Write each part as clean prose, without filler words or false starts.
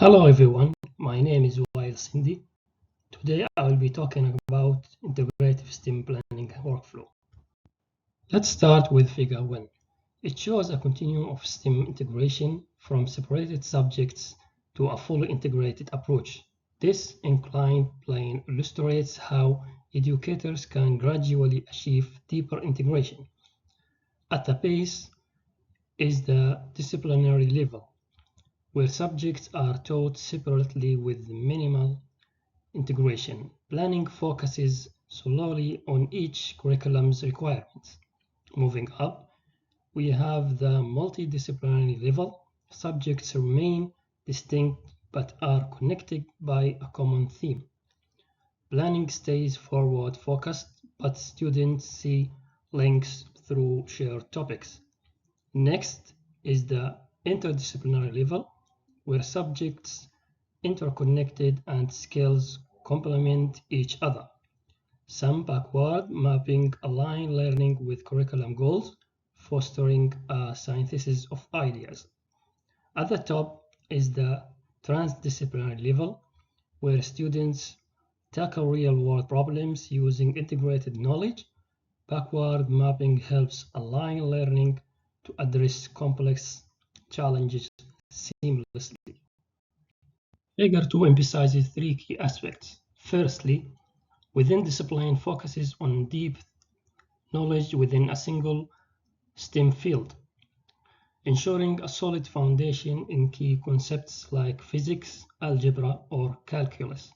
Hello everyone, my name is Wael Cindy. Today I will be talking about integrative STEM planning workflow. Let's start with figure 1. It shows a continuum of STEM integration from separated subjects to a fully integrated approach. This inclined plane illustrates how educators can gradually achieve deeper integration. At the base is the disciplinary level, where subjects are taught separately with minimal integration. Planning focuses solely on each curriculum's requirements. Moving up, we have the multidisciplinary level. Subjects remain distinct but are connected by a common theme. Planning stays forward focused, but students see links through shared topics. Next is the interdisciplinary level, where subjects interconnected and skills complement each other. Some backward mapping align learning with curriculum goals, fostering a synthesis of ideas. At the top is the transdisciplinary level, where students tackle real-world problems using integrated knowledge. Backward mapping helps align learning to address complex challenges seamlessly. Figure 2 emphasizes three key aspects. Firstly, within discipline focuses on deep knowledge within a single STEM field, ensuring a solid foundation in key concepts like physics, algebra, or calculus.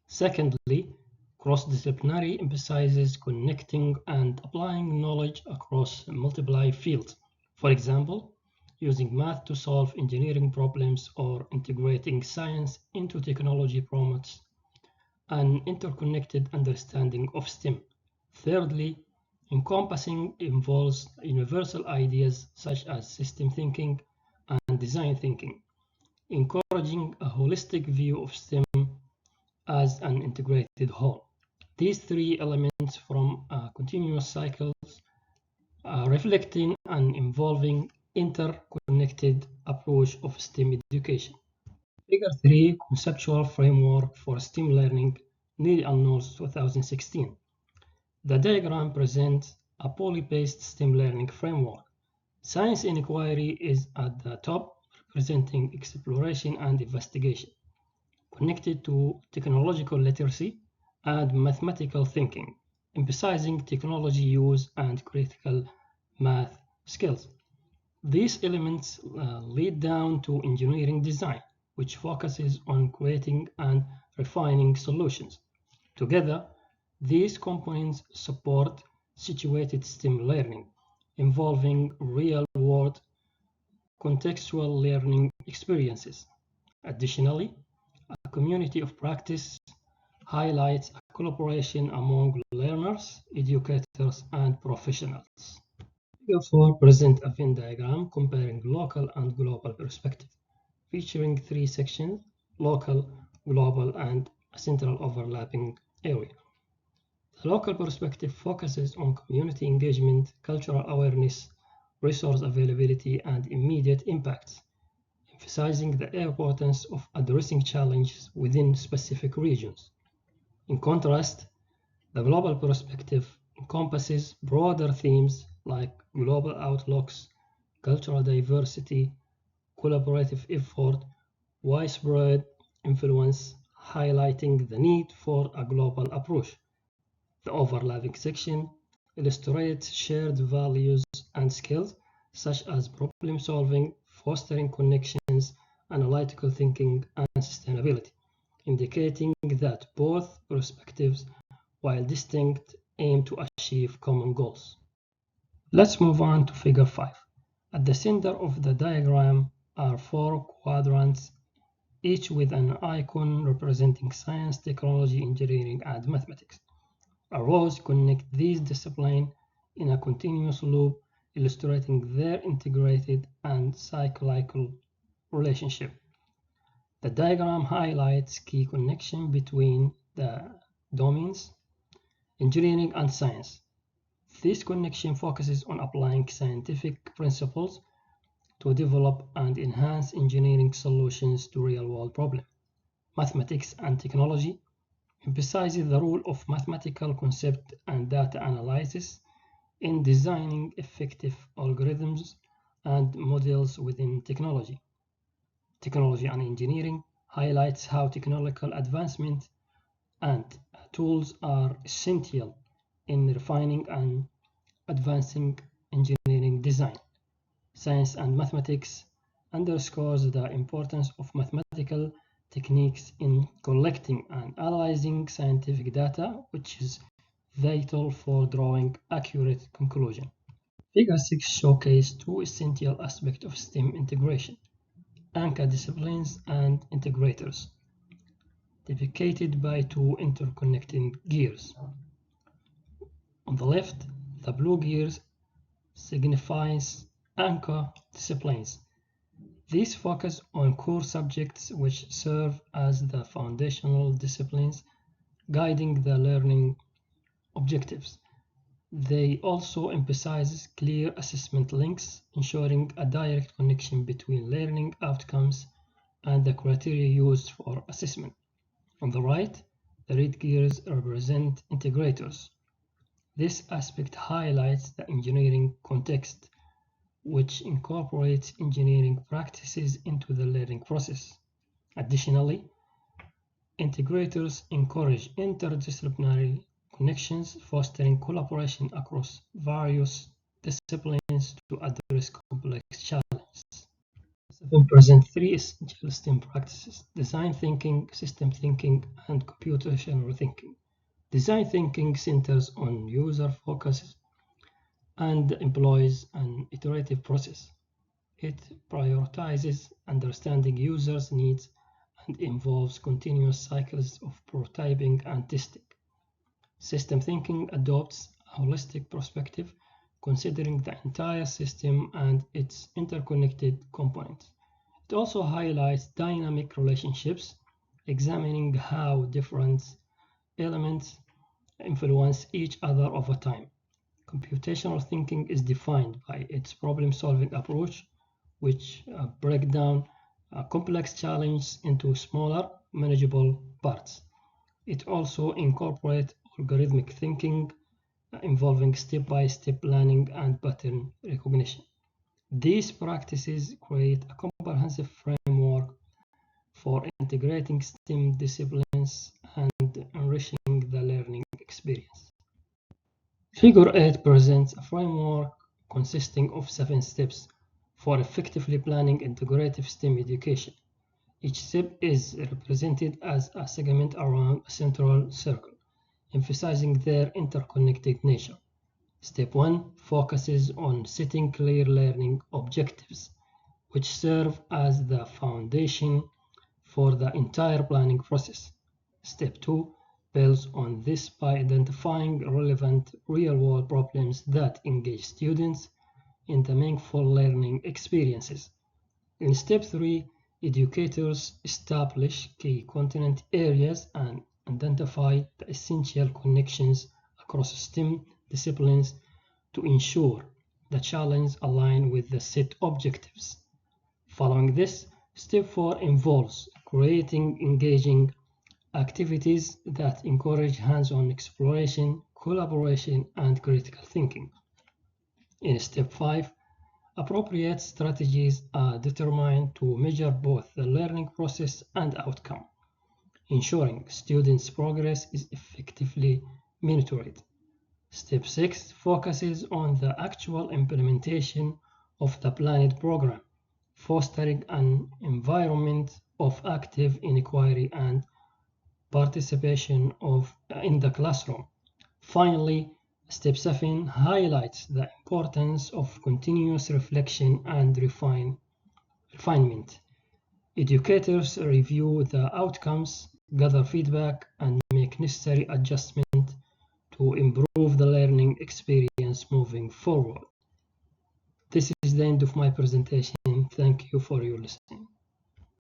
Secondly, cross-disciplinary emphasizes connecting and applying knowledge across multiple fields. For example, using math to solve engineering problems or integrating science into technology promotes an interconnected understanding of STEM. Thirdly, encompassing involves universal ideas such as system thinking and design thinking, encouraging a holistic view of STEM as an integrated whole. These three elements from a continuous cycles reflecting an evolving interconnected approach of STEM education. Figure 3 Conceptual Framework for STEM Learning, Neil and Knowles 2016. The diagram presents a poly-based STEM learning framework. Science inquiry is at the top, representing exploration and investigation, connected to technological literacy and mathematical thinking, emphasizing technology use and critical math skills. These elements lead down to engineering design, which focuses on creating and refining solutions. Together, these components support situated STEM learning, involving real-world contextual learning experiences. Additionally, a community of practice highlights a collaboration among learners, educators, and professionals. Figure 4 presents a Venn diagram comparing local and global perspective, featuring three sections: local, global, and a central overlapping area. The local perspective focuses on community engagement, cultural awareness, resource availability, and immediate impacts, emphasizing the importance of addressing challenges within specific regions. In contrast, the global perspective encompasses broader themes like global outlooks, cultural diversity, collaborative effort, widespread influence, highlighting the need for a global approach. The overlapping section illustrates shared values and skills such as problem solving, fostering connections, analytical thinking, and sustainability, indicating that both perspectives, while distinct, aim to achieve common goals. Let's move on to figure 5. At the center of the diagram are four quadrants, each with an icon representing science, technology, engineering, and mathematics. Arrows connect these disciplines in a continuous loop, illustrating their integrated and cyclical relationship. The diagram highlights key connection between the domains, engineering and science. This connection focuses on applying scientific principles to develop and enhance engineering solutions to real-world problems. Mathematics and technology emphasizes the role of mathematical concept and data analysis in designing effective algorithms and models within technology. Technology and engineering highlights how technological advancement and tools are essential in refining and advancing engineering design. Science and mathematics underscores the importance of mathematical techniques in collecting and analyzing scientific data, which is vital for drawing accurate conclusions. Figure 6 showcases two essential aspects of STEM integration: anchor disciplines and integrators, depicted by two interconnecting gears. On the left, the blue gears signifies anchor disciplines. These focus on core subjects which serve as the foundational disciplines guiding the learning objectives. They also emphasize clear assessment links, ensuring a direct connection between learning outcomes and the criteria used for assessment. On the right, the red gears represent integrators. This aspect highlights the engineering context, which incorporates engineering practices into the learning process. Additionally, integrators encourage interdisciplinary connections, fostering collaboration across various disciplines to address complex challenges. STEM presents three essential STEM practices: design thinking, system thinking, and computational thinking. Design thinking centers on user focus and employs an iterative process. It prioritizes understanding users' needs and involves continuous cycles of prototyping and testing. System thinking adopts a holistic perspective, considering the entire system and its interconnected components. It also highlights dynamic relationships, examining how different elements influence each other over time. Computational thinking is defined by its problem-solving approach, which breaks down complex challenges into smaller, manageable parts. It also incorporates algorithmic thinking, involving step-by-step planning and pattern recognition. These practices create a comprehensive framework for integrating STEM disciplines and enriching the learning experience. Figure 8 presents a framework consisting of 7 steps for effectively planning integrative STEM education. Each step is represented as a segment around a central circle, emphasizing their interconnected nature. Step 1 focuses on setting clear learning objectives, which serve as the foundation for the entire planning process. Step 2 builds on this by identifying relevant real-world problems that engage students in the meaningful learning experiences. In Step 3, educators establish key content areas and identify the essential connections across STEM disciplines to ensure the challenge align with the set objectives. Following this, Step 4 involves creating engaging activities that encourage hands-on exploration, collaboration, and critical thinking. In Step 5, appropriate strategies are determined to measure both the learning process and outcome, ensuring students' progress is effectively monitored. Step 6 focuses on the actual implementation of the planned program, fostering an environment of active inquiry and participation in the classroom. Finally, Step 7 highlights the importance of continuous reflection and refinement. Educators review the outcomes, gather feedback, and make necessary adjustments to improve the learning experience moving forward. This is the end of my presentation. Thank you for your listening.